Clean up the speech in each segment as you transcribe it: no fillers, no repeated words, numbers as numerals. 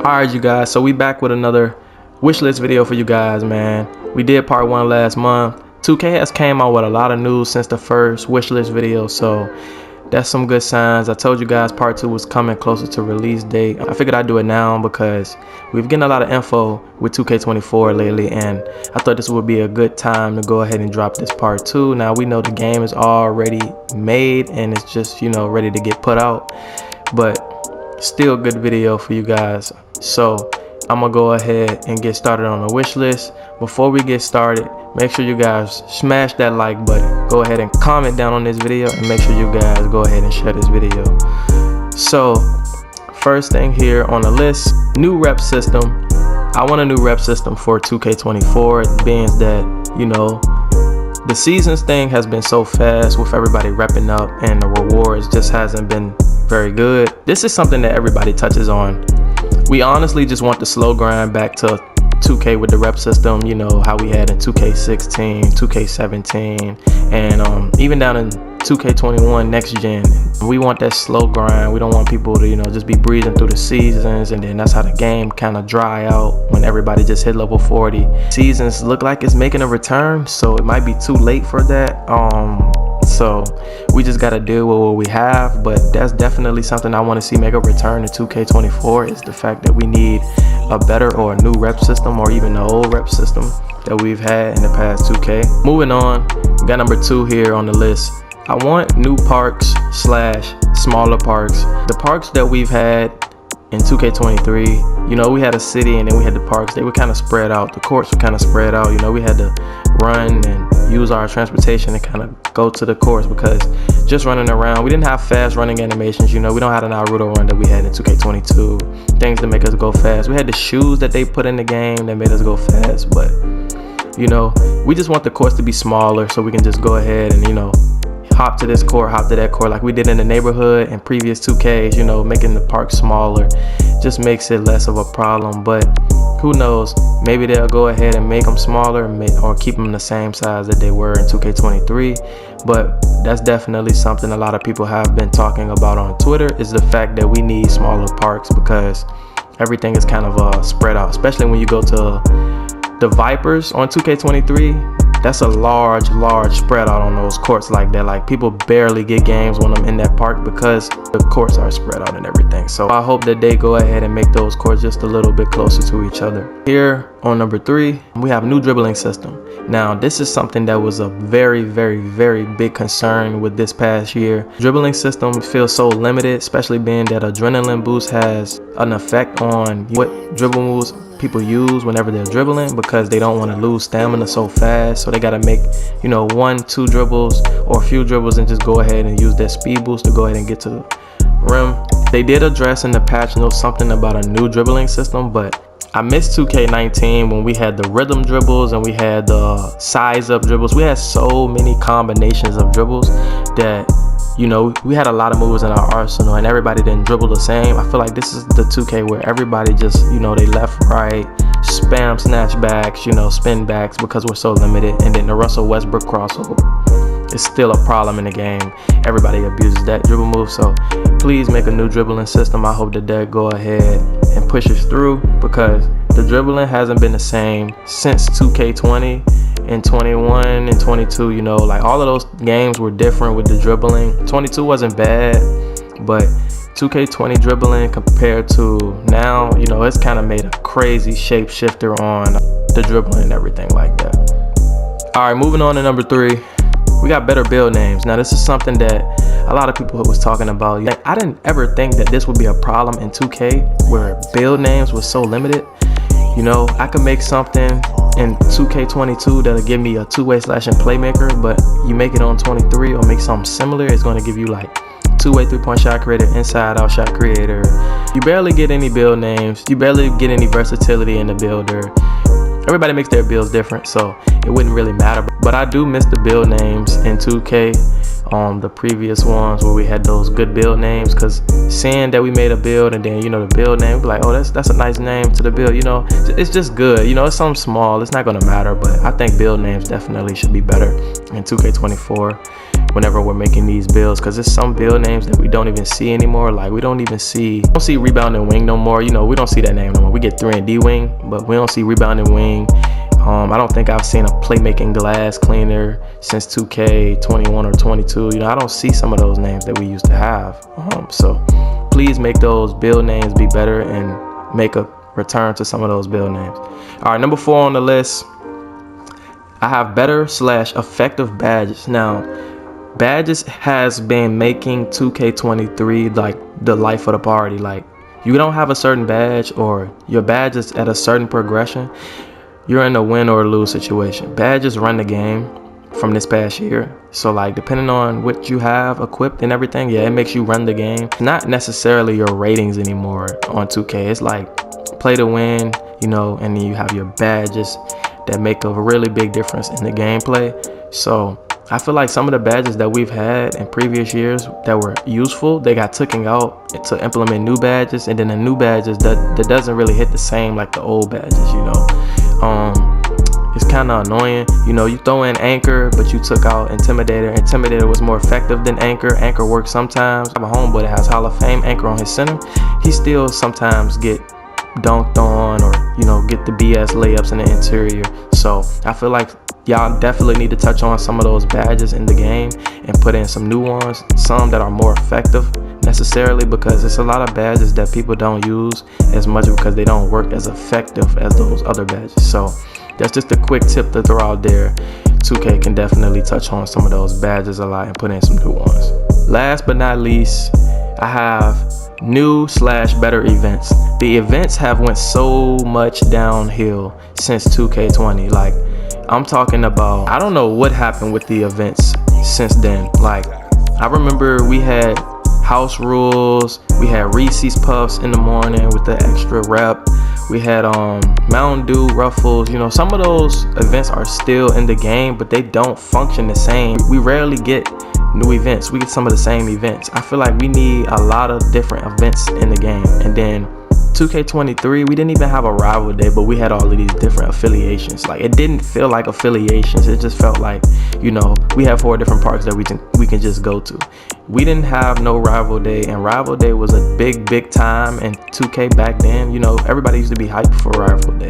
Alright, you guys, so we back with another wish list video for you guys, man. We did part 1 last month. 2K has came out with a lot of news since the first wish list video, so that's some good signs. I told you guys part 2 was coming closer to release date. I figured I'd do it now because we've getting a lot of info with 2K24 lately, and I thought this would be a good time to go ahead and drop this part 2. Now we know the game is already made and it's just, ready to get put out, but still good video for you guys. So I'm gonna go ahead and get started on the wish list. Before we get started, make sure you guys smash that like button, go ahead and comment down on this video, and make sure you guys go ahead and share this video. So first thing here on the list, new rep system. I want a new rep system for 2K24, being that the seasons thing has been so fast with everybody repping up, and the rewards just hasn't been very good. This is something that everybody touches on. We honestly just want the slow grind back to 2K with the rep system, how we had in 2K16, 2K17, and even down in 2K21 next gen. We want that slow grind. We don't want people to just be breezing through the seasons, and then that's how the game kind of dry out when everybody just hit level 40. Seasons look like it's making a return, so it might be too late for that. So we just gotta deal with what we have, but that's definitely something I want to see make a return to 2K24, is the fact that we need a better or a new rep system, or even the old rep system that we've had in the past 2K. Moving on, we got number 2 here on the list. I want new parks / smaller parks. The parks that we've had in 2K23, we had a city and then we had the parks. They were kind of spread out. The courts were kind of spread out. We had to run and use our transportation to kind of go to the course, because just running around, we didn't have fast running animations. We don't have the Naruto run that we had in 2K22. Things that make us go fast. We had the shoes that they put in the game that made us go fast, but we just want the course to be smaller so we can just go ahead and hop to this court, hop to that court, like we did in the neighborhood in previous 2Ks. Making the park smaller just makes it less of a problem. But who knows, maybe they'll go ahead and make them smaller, or keep them the same size that they were in 2K23. But that's definitely something a lot of people have been talking about on Twitter, is the fact that we need smaller parks, because everything is kind of spread out, especially when you go to the Vipers on 2K23. That's a large spread out on those courts like that. Like, people barely get games when I'm in that park because the courts are spread out and everything. So I hope that they go ahead and make those courts just a little bit closer to each other. Here on number 3, we have a new dribbling system. Now, this is something that was a very big concern with this past year. Dribbling system feels so limited, especially being that adrenaline boost has an effect on what dribble moves people use whenever they're dribbling, because they don't want to lose stamina so fast. So they got to make 1-2 dribbles or a few dribbles and just go ahead and use that speed boost to go ahead and get to the rim. They did address in the patch notes something about a new dribbling system, but I missed 2K19 when we had the rhythm dribbles and we had the size up dribbles. We had so many combinations of dribbles that we had a lot of moves in our arsenal, and everybody didn't dribble the same. I feel like this is the 2K where everybody just, they left, right, spam snatch backs, spin backs, because we're so limited. And then the Russell Westbrook crossover is still a problem in the game. Everybody abuses that dribble move. So please make a new dribbling system. I hope that they go ahead and push us through, because the dribbling hasn't been the same since 2K20 and 21 and 22. Like, all of those games were different with the dribbling. 22 wasn't bad, but 2K20 dribbling compared to now, it's kind of made a crazy shapeshifter on the dribbling and everything like that. All right, moving on to number 3. We got better build names. Now, this is something that a lot of people was talking about. I didn't ever think that this would be a problem in 2K, where build names was so limited. I could make something in 2K22 that'll give me a two-way slashing playmaker, but you make it on 23 or make something similar, it's going to give you like two-way three-point shot creator, inside-out shot creator. You barely get any build names. You barely get any versatility in the builder. everybody makes their builds different, so it wouldn't really matter. But I do miss the build names in 2K, the previous ones where we had those good build names, because seeing that we made a build and then, you know, the build name, we're like, oh, that's a nice name to the build, you know. It's just good, you know. It's something small, it's not gonna matter, but I think build names definitely should be better in 2K24 whenever we're making these builds, because there's some build names that we don't even see anymore. Like, we don't see rebounding wing no more. You know, we don't see that name no more. We get 3&D wing, but we don't see rebounding wing. I don't think I've seen a playmaking glass cleaner since 2K21 or 22. You know, I don't see some of those names that we used to have. So please make those build names be better and make a return to some of those build names. All right, number 4 on the list, I have better/effective badges. Now, badges has been making 2K23 like the life of the party. Like, you don't have a certain badge or your badge is at a certain progression, you're in a win or lose situation. Badges run the game from this past year. So like, depending on what you have equipped and everything, yeah, it makes you run the game. Not necessarily your ratings anymore on 2K. It's like play to win, you know, and then you have your badges that make a really big difference in the gameplay. So I feel like some of the badges that we've had in previous years that were useful, they got taken out to implement new badges, and then the new badges that doesn't really hit the same like the old badges, you know. It's kind of annoying, you know. You throw in Anchor, but you took out Intimidator. Intimidator was more effective than Anchor. Anchor works sometimes. I have a homeboy that has Hall of Fame Anchor on his center. He still sometimes get dunked on, or, you know, get the BS layups in the interior. So I feel like y'all definitely need to touch on some of those badges in the game and put in some new ones, some that are more effective necessarily, because it's a lot of badges that people don't use as much because they don't work as effective as those other badges. So that's just a quick tip to throw out there. 2K can definitely touch on some of those badges a lot and put in some new ones. Last but not least, I have new/better events. The events have went so much downhill since 2K20. Like, I'm talking about, I don't know what happened with the events since then. Like, I remember we had house rules, we had Reese's Puffs in the morning with the extra rep, we had Mountain Dew Ruffles. You know, some of those events are still in the game, but they don't function the same. We rarely get new events. We get some of the same events. I feel like we need a lot of different events in the game. And then 2K23, we didn't even have a rival day, but we had all of these different affiliations. Like, it didn't feel like affiliations. It just felt like, you know, we have 4 different parks that we can just go to. We didn't have no rival day, and rival day was a big time in 2K back then. You know, everybody used to be hyped for rival day.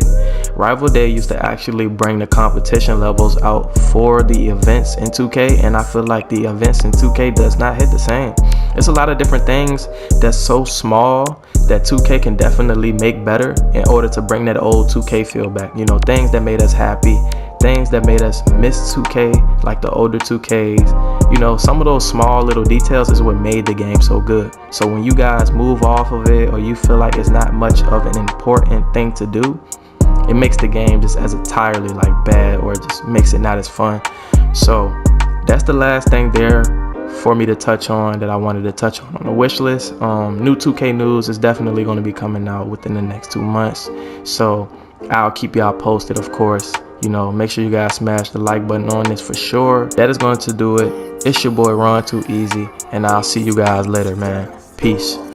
Rival day used to actually bring the competition levels out for the events in 2K, and I feel like the events in 2K does not hit the same. It's a lot of different things that's so small that 2K can definitely make better in order to bring that old 2K feel back. You know, things that made us happy, things that made us miss 2K, like the older 2Ks. You know, some of those small little details is what made the game so good. So when you guys move off of it, or you feel like it's not much of an important thing to do, it makes the game just as entirely like bad, or it just makes it not as fun. So that's the last thing there for me to touch on that I wanted to touch on the wish list. New 2K news is definitely going to be coming out within the next 2 months, so I'll keep y'all posted, of course. You know, make sure you guys smash the like button on this for sure. That is going to do it. It's your boy Ron Too Easy, and I'll see you guys later, man. Peace.